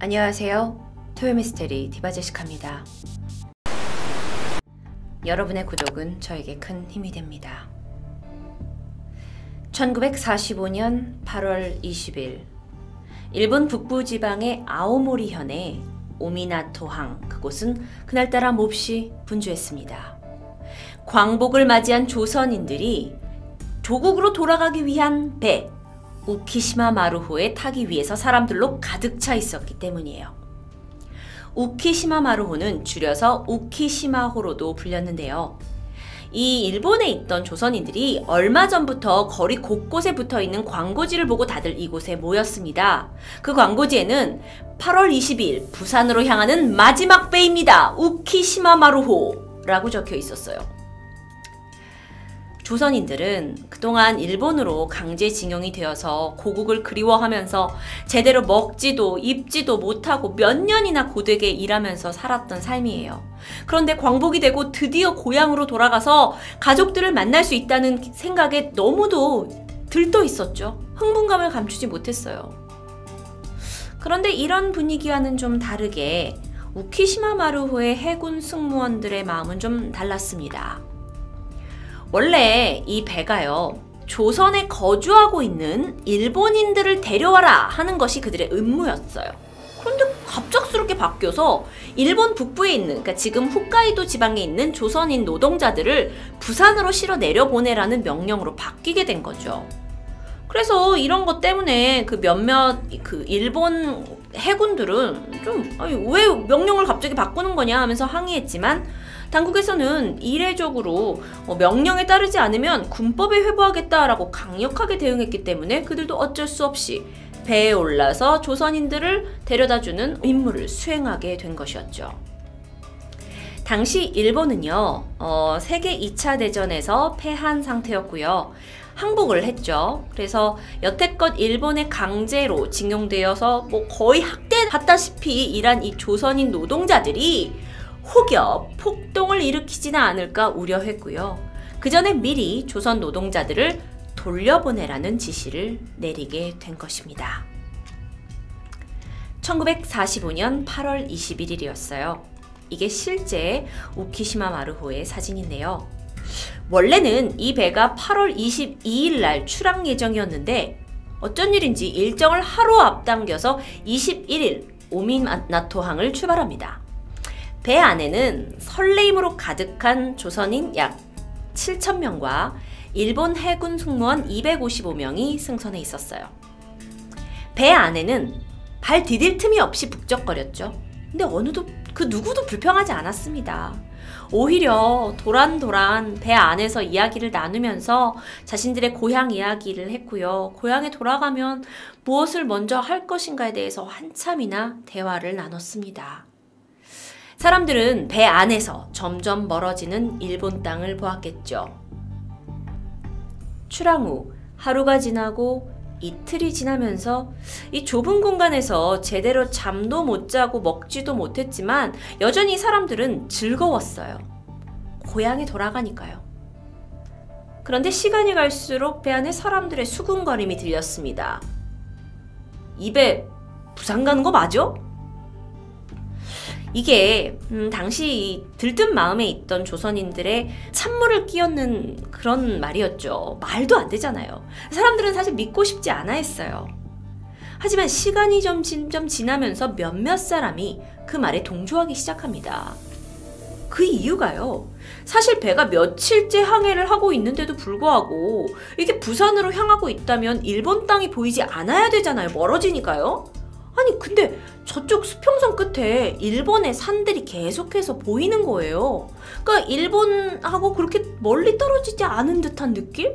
안녕하세요. 토요미스테리 디바제시카입니다. 여러분의 구독은 저에게 큰 힘이 됩니다. 1945년 8월 20일 일본 북부지방의 아오모리현의 오미나토항, 그곳은 그날따라 몹시 분주했습니다. 광복을 맞이한 조선인들이 조국으로 돌아가기 위한 배 우키시마 마루호에 타기 위해서 사람들로 가득 차 있었기 때문이에요. 우키시마 마루호는 줄여서 우키시마호로도 불렸는데요. 이 일본에 있던 조선인들이 얼마 전부터 거리 곳곳에 붙어있는 광고지를 보고 다들 이곳에 모였습니다. 그 광고지에는 8월 20일 부산으로 향하는 마지막 배입니다. 우키시마 마루호 라고 적혀 있었어요. 조선인들은 그동안 일본으로 강제징용이 되어서 고국을 그리워하면서 제대로 먹지도 입지도 못하고 몇 년이나 고되게 일하면서 살았던 삶이에요. 그런데 광복이 되고 드디어 고향으로 돌아가서 가족들을 만날 수 있다는 생각에 너무도 들떠 있었죠. 흥분감을 감추지 못했어요. 그런데 이런 분위기와는 좀 다르게 우키시마 마루호의 해군 승무원들의 마음은 좀 달랐습니다. 원래 이 배가요, 조선에 거주하고 있는 일본인들을 데려와라 하는 것이 그들의 임무였어요. 그런데 갑작스럽게 바뀌어서 일본 북부에 있는, 그러니까 지금 홋카이도 지방에 있는 조선인 노동자들을 부산으로 실어 내려보내라는 명령으로 바뀌게 된 거죠. 그래서 이런 것 때문에 몇몇 일본 해군들은 좀 왜 명령을 갑자기 바꾸는 거냐 하면서 항의했지만, 당국에서는 이례적으로 명령에 따르지 않으면 군법에 회부하겠다라고 강력하게 대응했기 때문에 그들도 어쩔 수 없이 배에 올라서 조선인들을 데려다주는 임무를 수행하게 된 것이었죠. 당시 일본은요, 세계 2차 대전에서 패한 상태였고요. 항복을 했죠. 그래서 여태껏 일본의 강제로 징용되어서 거의 학대받다시피 일한 이 조선인 노동자들이 혹여 폭동을 일으키지는 않을까 우려했고요. 그 전에 미리 조선 노동자들을 돌려보내라는 지시를 내리게 된 것입니다. 1945년 8월 21일이었어요. 이게 실제 우키시마 마루호의 사진인데요. 원래는 이 배가 8월 22일 날 출항 예정이었는데 어쩐 일인지 일정을 하루 앞당겨서 21일 오미나토항을 출발합니다. 배 안에는 설레임으로 가득한 조선인 약 7,000명과 일본 해군 승무원 255명이 승선해 있었어요. 배 안에는 발 디딜 틈이 없이 북적거렸죠. 근데 그 누구도 불평하지 않았습니다. 오히려 도란도란 배 안에서 이야기를 나누면서 자신들의 고향 이야기를 했고요. 고향에 돌아가면 무엇을 먼저 할 것인가에 대해서 한참이나 대화를 나눴습니다. 사람들은 배 안에서 점점 멀어지는 일본 땅을 보았겠죠. 출항 후 하루가 지나고 이틀이 지나면서 이 좁은 공간에서 제대로 잠도 못 자고 먹지도 못했지만 여전히 사람들은 즐거웠어요. 고향에 돌아가니까요. 그런데 시간이 갈수록 배 안에 사람들의 수군거림이 들렸습니다. 이 배 부산 가는 거 맞아? 이게 당시 들뜬 마음에 있던 조선인들의 찬물을 끼얹는 그런 말이었죠. 말도 안 되잖아요. 사람들은 사실 믿고 싶지 않아 했어요. 하지만 시간이 좀 지나면서 몇몇 사람이 그 말에 동조하기 시작합니다. 그 이유가요, 사실 배가 며칠째 항해를 하고 있는데도 불구하고 이게 부산으로 향하고 있다면 일본 땅이 보이지 않아야 되잖아요. 멀어지니까요. 아니 근데 저쪽 수평선 끝에 일본의 산들이 계속해서 보이는 거예요. 그러니까 일본하고 그렇게 멀리 떨어지지 않은 듯한 느낌?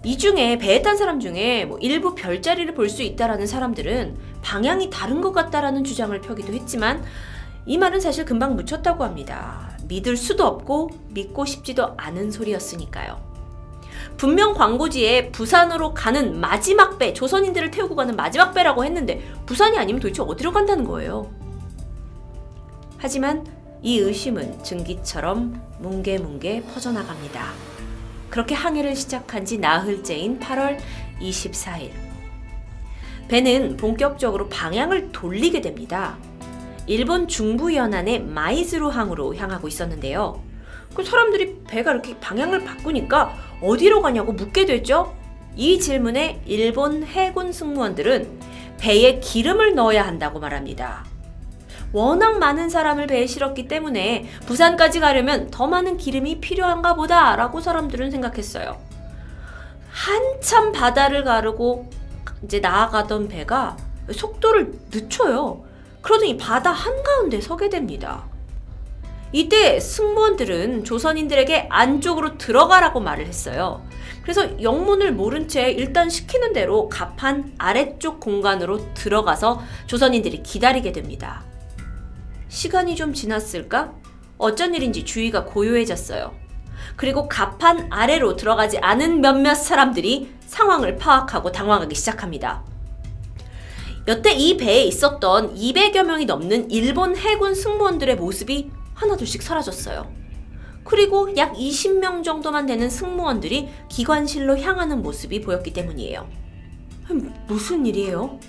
이 중에 배에 탄 사람 중에 일부 별자리를 볼 수 있다라는 사람들은 방향이 다른 것 같다라는 주장을 펴기도 했지만 이 말은 사실 금방 묻혔다고 합니다. 믿을 수도 없고 믿고 싶지도 않은 소리였으니까요. 분명 광고지에 부산으로 가는 마지막 배, 조선인들을 태우고 가는 마지막 배라고 했는데 부산이 아니면 도대체 어디로 간다는 거예요. 하지만 이 의심은 증기처럼 뭉게뭉게 퍼져나갑니다. 그렇게 항해를 시작한 지 나흘째인 8월 24일 배는 본격적으로 방향을 돌리게 됩니다. 일본 중부 연안의 마이즈루 항으로 향하고 있었는데요. 그 사람들이 배가 이렇게 방향을 바꾸니까 어디로 가냐고 묻게 됐죠. 이 질문에 일본 해군 승무원들은 배에 기름을 넣어야 한다고 말합니다. 워낙 많은 사람을 배에 실었기 때문에 부산까지 가려면 더 많은 기름이 필요한가 보다 라고 사람들은 생각했어요. 한참 바다를 가르고 이제 나아가던 배가 속도를 늦춰요. 그러더니 바다 한가운데 서게 됩니다. 이때 승무원들은 조선인들에게 안쪽으로 들어가라고 말을 했어요. 그래서 영문을 모른 채 일단 시키는 대로 갑판 아래쪽 공간으로 들어가서 조선인들이 기다리게 됩니다. 시간이 좀 지났을까? 어쩐 일인지 주위가 고요해졌어요. 그리고 갑판 아래로 들어가지 않은 몇몇 사람들이 상황을 파악하고 당황하기 시작합니다. 여태 이 배에 있었던 200여 명이 넘는 일본 해군 승무원들의 모습이 하나둘씩 사라졌어요. 그리고 약 20명 정도만 되는 승무원들이 기관실로 향하는 모습이 보였기 때문이에요. 무슨 일이에요?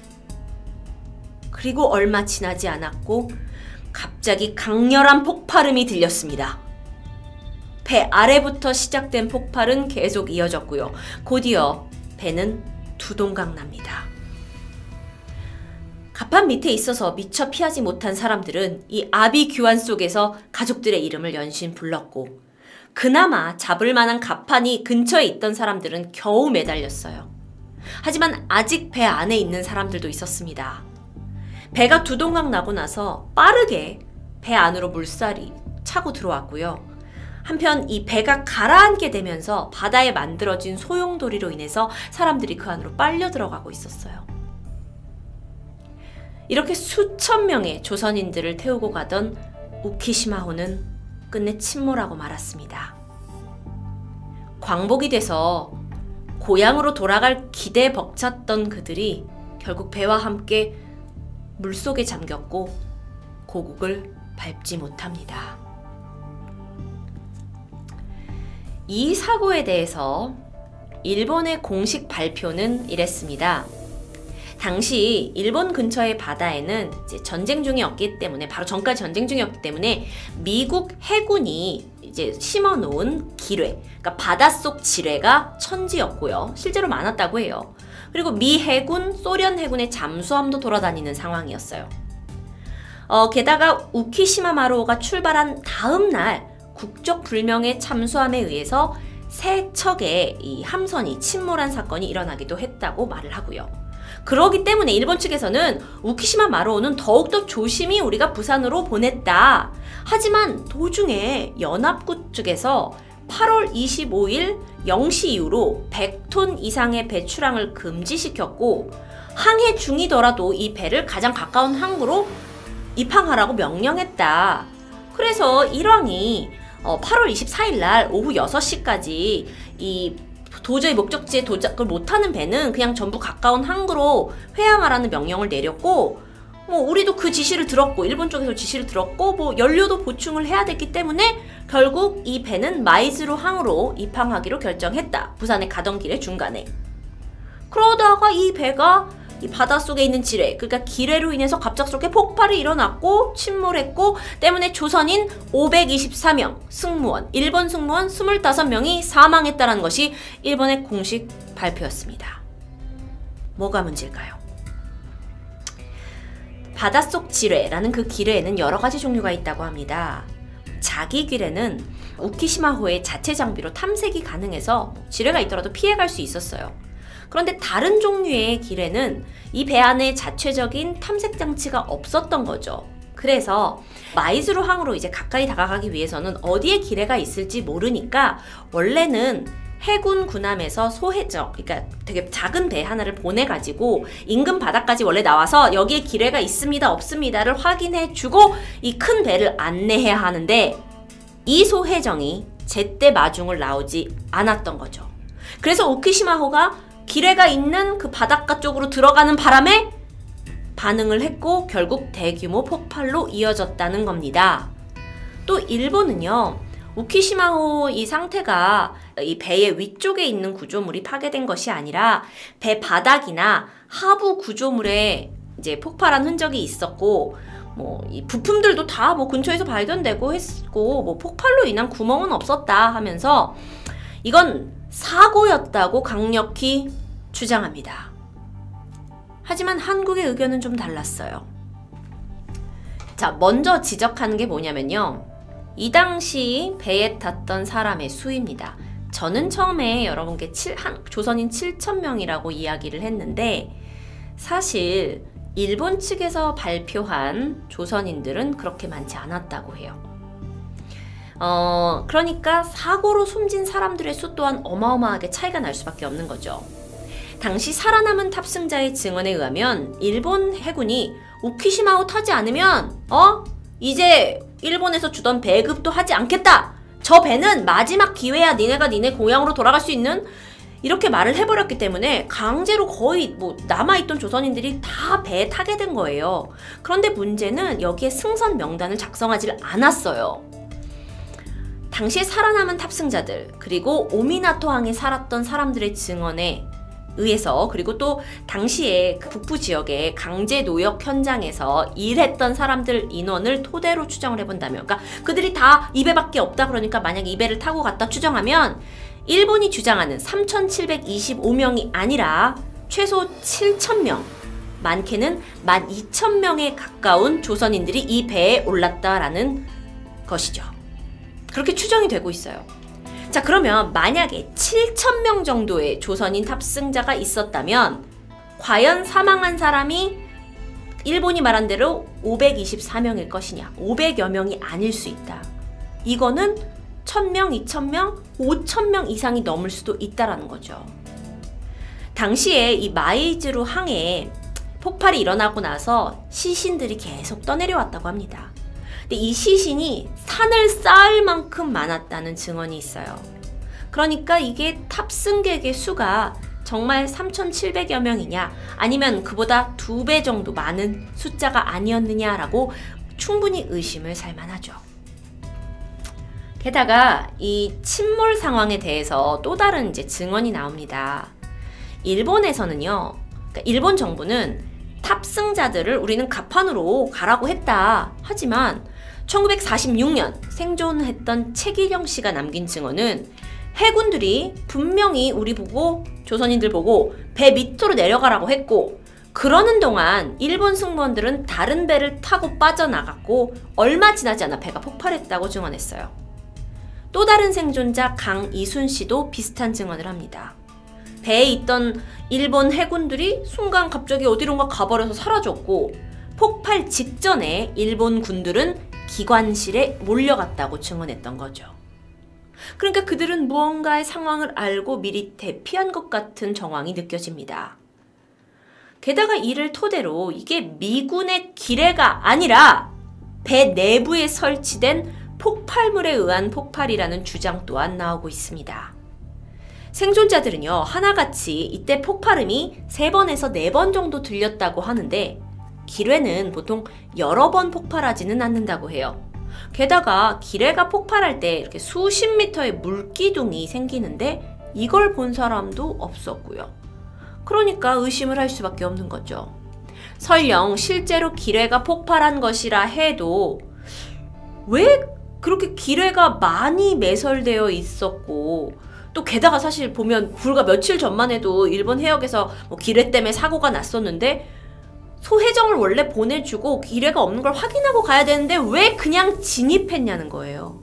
그리고 얼마 지나지 않았고 갑자기 강렬한 폭발음이 들렸습니다. 배 아래부터 시작된 폭발은 계속 이어졌고요. 곧이어 배는 두동강 납니다. 갑판 밑에 있어서 미처 피하지 못한 사람들은 이 아비 규환 속에서 가족들의 이름을 연신 불렀고 그나마 잡을 만한 갑판이 근처에 있던 사람들은 겨우 매달렸어요. 하지만 아직 배 안에 있는 사람들도 있었습니다. 배가 두동강 나고 나서 빠르게 배 안으로 물살이 차고 들어왔고요. 한편 이 배가 가라앉게 되면서 바다에 만들어진 소용돌이로 인해서 사람들이 그 안으로 빨려 들어가고 있었어요. 이렇게 수천 명의 조선인들을 태우고 가던 우키시마호는 끝내 침몰하고 말았습니다. 광복이 돼서 고향으로 돌아갈 기대에 벅찼던 그들이 결국 배와 함께 물속에 잠겼고 고국을 밟지 못합니다. 이 사고에 대해서 일본의 공식 발표는 이랬습니다. 당시 일본 근처의 바다에는 이제 전쟁 중이었기 때문에 바로 전까지 전쟁 중이었기 때문에 미국 해군이 이제 심어놓은 기뢰, 그러니까 바닷속 지뢰가 천지였고요. 실제로 많았다고 해요. 그리고 미 해군, 소련 해군의 잠수함도 돌아다니는 상황이었어요. 게다가 우키시마 마루오가 출발한 다음 날 국적 불명의 잠수함에 의해서 세 척의 이 함선이 침몰한 사건이 일어나기도 했다고 말을 하고요. 그러기 때문에 일본 측에서는 우키시마 마루오는 더욱더 조심히 우리가 부산으로 보냈다. 하지만 도중에 연합국 측에서 8월 25일 0시 이후로 100톤 이상의 배 출항을 금지시켰고 항해 중이더라도 이 배를 가장 가까운 항구로 입항하라고 명령했다. 그래서 일왕이 8월 24일 날 오후 6시까지 이 도저히 목적지에 도착을 못하는 배는 그냥 전부 가까운 항구로 회항하라는 명령을 내렸고 우리도 그 지시를 들었고 일본 쪽에서 지시를 들었고 연료도 보충을 해야 됐기 때문에 결국 이 배는 마이즈루 항으로 입항하기로 결정했다. 부산에 가던 길의 중간에. 그러다가 이 배가 이 바닷속에 있는 지뢰, 그러니까 기뢰로 인해서 갑작스럽게 폭발이 일어났고 침몰했고 때문에 조선인 524명 승무원, 일본 승무원 25명이 사망했다는 것이 일본의 공식 발표였습니다. 뭐가 문제일까요? 바닷속 지뢰라는 그 기뢰에는 여러 가지 종류가 있다고 합니다. 자기 기뢰는 우키시마호의 자체 장비로 탐색이 가능해서 지뢰가 있더라도 피해갈 수 있었어요. 그런데 다른 종류의 기뢰는 이 배 안에 자체적인 탐색 장치가 없었던 거죠. 그래서 마이즈루 항으로 이제 가까이 다가가기 위해서는 어디에 기뢰가 있을지 모르니까 원래는 해군 군함에서 소해적, 그러니까 되게 작은 배 하나를 보내가지고 인근 바다까지 원래 나와서 여기에 기뢰가 있습니다 없습니다를 확인해주고 이 큰 배를 안내해야 하는데 이 소해정이 제때 마중을 나오지 않았던 거죠. 그래서 우키시마호가 기뢰가 있는 그 바닷가 쪽으로 들어가는 바람에 반응을 했고 결국 대규모 폭발로 이어졌다는 겁니다. 또 일본은요, 우키시마호 이 상태가 이 배의 위쪽에 있는 구조물이 파괴된 것이 아니라 배 바닥이나 하부 구조물에 이제 폭발한 흔적이 있었고 이 부품들도 다 근처에서 발견되고 했고 폭발로 인한 구멍은 없었다 하면서 이건 사고였다고 강력히 주장합니다. 하지만 한국의 의견은 좀 달랐어요. 자, 먼저 지적하는 게 뭐냐면요. 이 당시 배에 탔던 사람의 수입니다. 저는 처음에 여러분께 조선인 7,000명이라고 이야기를 했는데 사실 일본 측에서 발표한 조선인들은 그렇게 많지 않았다고 해요. 그러니까 사고로 숨진 사람들의 수 또한 어마어마하게 차이가 날 수밖에 없는 거죠. 당시 살아남은 탑승자의 증언에 의하면 일본 해군이 우키시마호 타지 않으면 이제 일본에서 주던 배급도 하지 않겠다. 저 배는 마지막 기회야. 니네 고향으로 돌아갈 수 있는 이렇게 말을 해버렸기 때문에 강제로 거의 남아있던 조선인들이 다 배에 타게 된 거예요. 그런데 문제는 여기에 승선 명단을 작성하지 않았어요. 당시에 살아남은 탑승자들 그리고 오미나토항에 살았던 사람들의 증언에 의해서 그리고 또 당시에 그 북부 지역의 강제 노역 현장에서 일했던 사람들 인원을 토대로 추정을 해본다면 그러니까 그들이 다 2배밖에 없다 그러니까 만약에 2배를 타고 갔다 추정하면 일본이 주장하는 3,725명이 아니라 최소 7,000명 많게는 12,000명에 가까운 조선인들이 이 배에 올랐다라는 것이죠. 그렇게 추정이 되고 있어요. 자, 그러면 만약에 7,000명 정도의 조선인 탑승자가 있었다면 과연 사망한 사람이 일본이 말한 대로 524명일 것이냐? 500여 명이 아닐 수 있다. 이거는 1,000명, 2,000명, 5,000명 이상이 넘을 수도 있다라는 거죠. 당시에 이 마이즈루 항에 폭발이 일어나고 나서 시신들이 계속 떠내려왔다고 합니다. 근데 이 시신이 산을 쌓을 만큼 많았다는 증언이 있어요. 그러니까 이게 탑승객의 수가 정말 3,700여 명이냐 아니면 그보다 2배 정도 많은 숫자가 아니었느냐라고 충분히 의심을 살 만하죠. 게다가 이 침몰 상황에 대해서 또 다른 증언이 나옵니다. 일본에서는요, 그러니까 일본 정부는 탑승자들을 우리는 갑판으로 가라고 했다. 하지만 1946년 생존했던 최기령 씨가 남긴 증언은 해군들이 분명히 우리 보고 조선인들 보고 배 밑으로 내려가라고 했고 그러는 동안 일본 승무원들은 다른 배를 타고 빠져나갔고 얼마 지나지 않아 배가 폭발했다고 증언했어요. 또 다른 생존자 강이순 씨도 비슷한 증언을 합니다. 배에 있던 일본 해군들이 순간 갑자기 어디론가 가버려서 사라졌고 폭발 직전에 일본 군들은 기관실에 몰려갔다고 증언했던 거죠. 그러니까 그들은 무언가의 상황을 알고 미리 대피한 것 같은 정황이 느껴집니다. 게다가 이를 토대로 이게 미군의 기뢰가 아니라 배 내부에 설치된 폭발물에 의한 폭발이라는 주장 또한 나오고 있습니다. 생존자들은요, 하나같이 이때 폭발음이 3번에서 4번 정도 들렸다고 하는데 기뢰는 보통 여러 번 폭발하지는 않는다고 해요. 게다가 기뢰가 폭발할 때 이렇게 수십 미터의 물기둥이 생기는데 이걸 본 사람도 없었고요. 그러니까 의심을 할 수밖에 없는 거죠. 설령 실제로 기뢰가 폭발한 것이라 해도 왜 그렇게 기뢰가 많이 매설되어 있었고 또 게다가 사실 보면 불과 며칠 전만 해도 일본 해역에서 기뢰 때문에 사고가 났었는데 소해정을 원래 보내주고 기뢰가 없는 걸 확인하고 가야 되는데 왜 그냥 진입했냐는 거예요.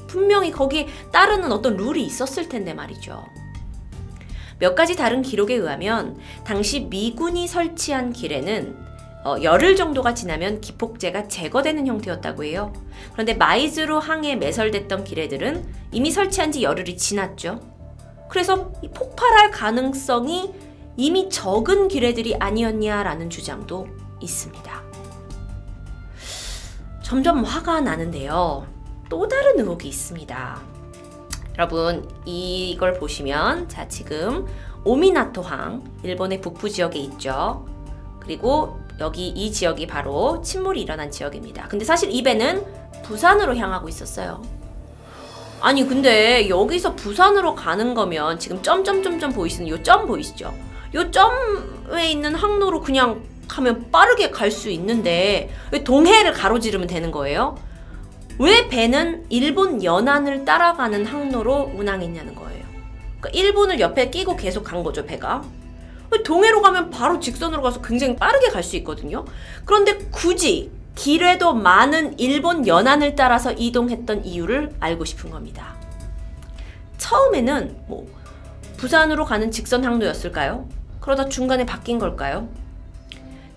분명히 거기에 따르는 어떤 룰이 있었을 텐데 말이죠. 몇 가지 다른 기록에 의하면 당시 미군이 설치한 기뢰는 열흘 정도가 지나면 기폭제가 제거되는 형태였다고 해요. 그런데 마이즈루 항에 매설됐던 기뢰들은 이미 설치한 지 열흘이 지났죠. 그래서 폭발할 가능성이 이미 적은 기뢰들이 아니었냐라는 주장도 있습니다. 점점 화가 나는데요. 또 다른 의혹이 있습니다. 여러분 이걸 보시면 자 지금 오미나토항 일본의 북부 지역에 있죠. 그리고 여기 이 지역이 바로 침몰이 일어난 지역입니다. 근데 사실 이 배는 부산으로 향하고 있었어요. 아니 근데 여기서 부산으로 가는 거면 지금 점점점점 보이시는 요 점 보이시죠? 요 점 동해에 있는 항로로 그냥 가면 빠르게 갈 수 있는데 왜 동해를 가로지르면 되는 거예요? 왜 배는 일본 연안을 따라가는 항로로 운항했냐는 거예요. 그러니까 일본을 옆에 끼고 계속 간 거죠, 배가. 동해로 가면 바로 직선으로 가서 굉장히 빠르게 갈 수 있거든요. 그런데 굳이 길에도 많은 일본 연안을 따라서 이동했던 이유를 알고 싶은 겁니다. 처음에는 부산으로 가는 직선 항로였을까요? 그러다 중간에 바뀐 걸까요?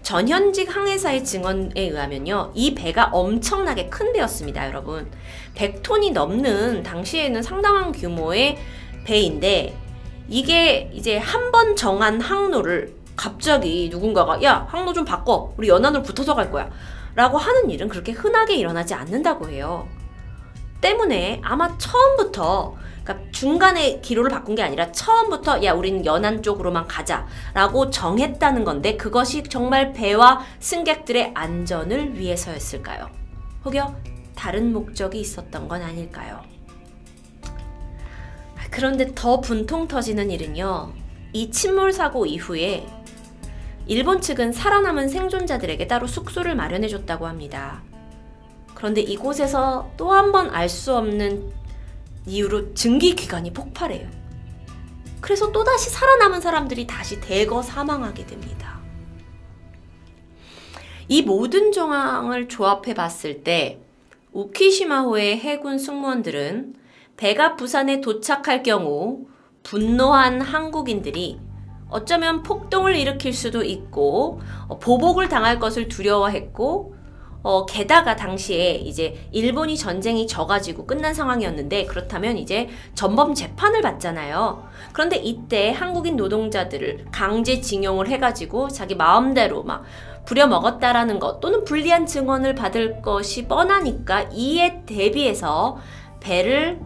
전현직 항해사의 증언에 의하면요, 이 배가 엄청나게 큰 배였습니다, 여러분. 100톤이 넘는 당시에는 상당한 규모의 배인데, 이게 이제 한 번 정한 항로를 갑자기 누군가가 야, 항로 좀 바꿔, 우리 연안으로 붙어서 갈 거야 라고 하는 일은 그렇게 흔하게 일어나지 않는다고 해요. 때문에 아마 처음부터, 그러니까 중간에 기로를 바꾼 게 아니라 처음부터 야, 우리는 연안 쪽으로만 가자 라고 정했다는 건데, 그것이 정말 배와 승객들의 안전을 위해서였을까요? 혹여 다른 목적이 있었던 건 아닐까요? 그런데 더 분통 터지는 일은요, 이 침몰 사고 이후에 일본 측은 살아남은 생존자들에게 따로 숙소를 마련해 줬다고 합니다. 그런데 이곳에서 또 한 번 알 수 없는 이유로 증기기관이 폭발해요. 그래서 또다시 살아남은 사람들이 다시 대거 사망하게 됩니다. 이 모든 정황을 조합해 봤을 때 우키시마호의 해군 승무원들은 배가 부산에 도착할 경우 분노한 한국인들이 어쩌면 폭동을 일으킬 수도 있고 보복을 당할 것을 두려워했고, 게다가 당시에 이제 일본이 전쟁이 져가지고 끝난 상황이었는데, 그렇다면 이제 전범 재판을 받잖아요. 그런데 이때 한국인 노동자들을 강제징용을 해가지고 자기 마음대로 막 부려먹었다라는 것, 또는 불리한 증언을 받을 것이 뻔하니까 이에 대비해서 배를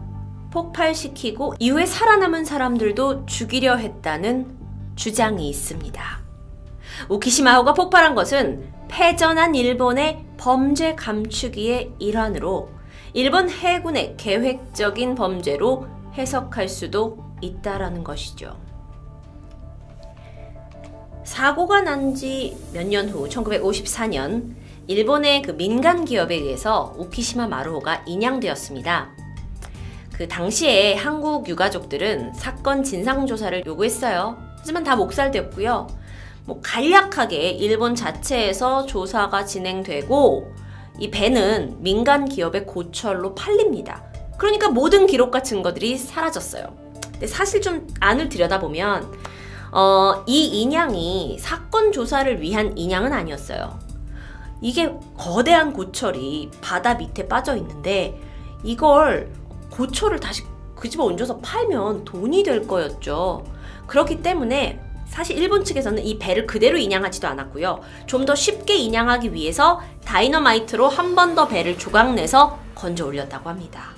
폭발시키고 이후에 살아남은 사람들도 죽이려 했다는 주장이 있습니다. 우키시마호가 폭발한 것은 패전한 일본의 범죄 감추기의 일환으로 일본 해군의 계획적인 범죄로 해석할 수도 있다라는 것이죠. 사고가 난 지 몇 년 후 1954년 일본의 그 민간 기업에 의해서 우키시마 마루호가 인양되었습니다. 그 당시에 한국 유가족들은 사건 진상조사를 요구했어요. 하지만 다 묵살되었고요. 간략하게 일본 자체에서 조사가 진행되고 이 배는 민간 기업의 고철로 팔립니다. 그러니까 모든 기록과 증거들이 사라졌어요. 근데 사실 좀 안을 들여다보면 이 인양이 사건 조사를 위한 인양은 아니었어요. 이게 거대한 고철이 바다 밑에 빠져 있는데 이걸 고철을 다시 그집어 얹어서 팔면 돈이 될 거였죠. 그렇기 때문에 사실 일본 측에서는 이 배를 그대로 인양하지도 않았고요. 좀 더 쉽게 인양하기 위해서 다이너마이트로 한 번 더 배를 조각내서 건져 올렸다고 합니다.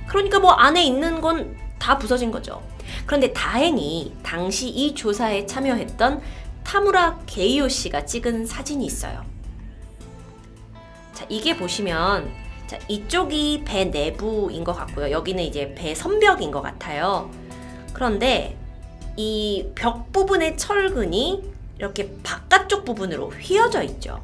그러니까 안에 있는 건 다 부서진 거죠. 그런데 다행히 당시 이 조사에 참여했던 타무라 게이오 씨가 찍은 사진이 있어요. 자, 이게 보시면 이쪽이 배 내부인 것 같고요. 여기는 이제 배 선벽인 것 같아요. 그런데 이 벽 부분의 철근이 이렇게 바깥쪽 부분으로 휘어져 있죠.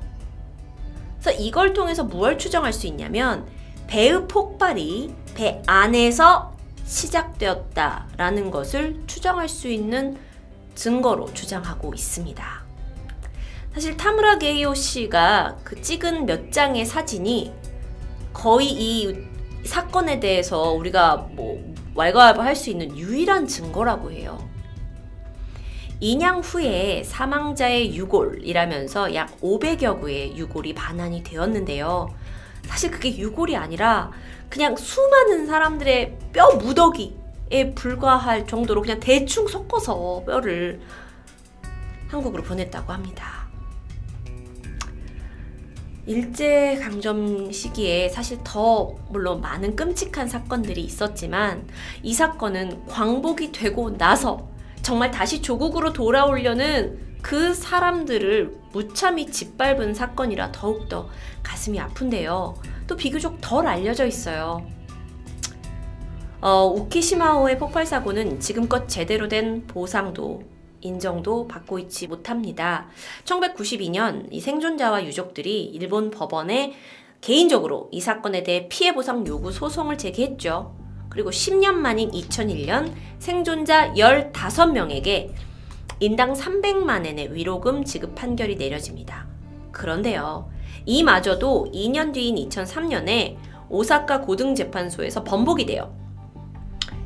그래서 이걸 통해서 무엇을 추정할 수 있냐면 배의 폭발이 배 안에서 시작되었다라는 것을 추정할 수 있는 증거로 주장하고 있습니다. 사실 타무라 게이오 씨가 그 찍은 몇 장의 사진이 거의 이 사건에 대해서 우리가 왈가왈부할 수 있는 유일한 증거라고 해요. 인양 후에 사망자의 유골이라면서 약 500여 구의 유골이 반환이 되었는데요. 사실 그게 유골이 아니라 그냥 수많은 사람들의 뼈 무더기에 불과할 정도로 그냥 대충 섞어서 뼈를 한국으로 보냈다고 합니다. 일제강점 시기에 사실 더 물론 많은 끔찍한 사건들이 있었지만 이 사건은 광복이 되고 나서 정말 다시 조국으로 돌아오려는 그 사람들을 무참히 짓밟은 사건이라 더욱더 가슴이 아픈데요. 또 비교적 덜 알려져 있어요. 우키시마호의 폭발 사고는 지금껏 제대로 된 보상도 인정도 받고 있지 못합니다. 1992년 이 생존자와 유족들이 일본 법원에 개인적으로 이 사건에 대해 피해 보상 요구 소송을 제기했죠. 그리고 10년 만인 2001년 생존자 15명에게 인당 300만 엔의 위로금 지급 판결이 내려집니다. 그런데요, 이마저도 2년 뒤인 2003년에 오사카 고등재판소에서 번복이 돼요.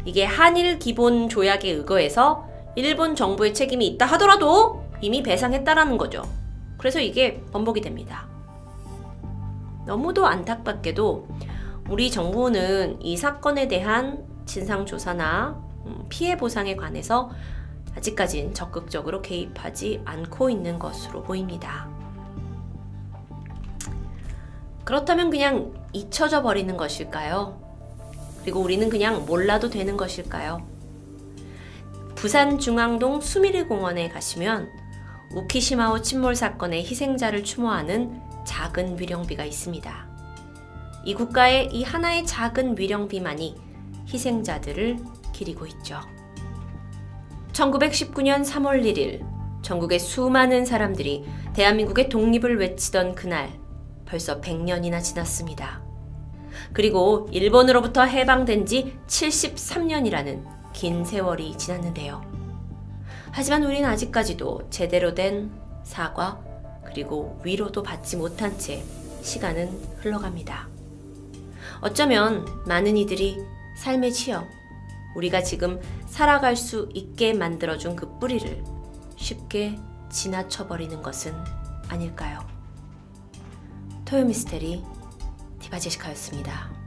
이게 한일 기본 조약에 의거해서 일본 정부의 책임이 있다 하더라도 이미 배상했다라는 거죠. 그래서 이게 번복이 됩니다. 너무도 안타깝게도 우리 정부는 이 사건에 대한 진상조사나 피해 보상에 관해서 아직까진 적극적으로 개입하지 않고 있는 것으로 보입니다. 그렇다면 그냥 잊혀져 버리는 것일까요? 그리고 우리는 그냥 몰라도 되는 것일까요? 부산 중앙동 수미르 공원에 가시면 우키시마오 침몰 사건의 희생자를 추모하는 작은 위령비가 있습니다. 이 국가의 이 하나의 작은 위령비만이 희생자들을 기리고 있죠. 1919년 3월 1일 전국의 수많은 사람들이 대한민국의 독립을 외치던 그날, 벌써 100년이나 지났습니다. 그리고 일본으로부터 해방된 지 73년이라는 긴 세월이 지났는데요. 하지만 우리는 아직까지도 제대로 된 사과 그리고 위로도 받지 못한 채 시간은 흘러갑니다. 어쩌면 많은 이들이 삶의 지형, 우리가 지금 살아갈 수 있게 만들어준 그 뿌리를 쉽게 지나쳐버리는 것은 아닐까요? 토요미스테리 디바제시카였습니다.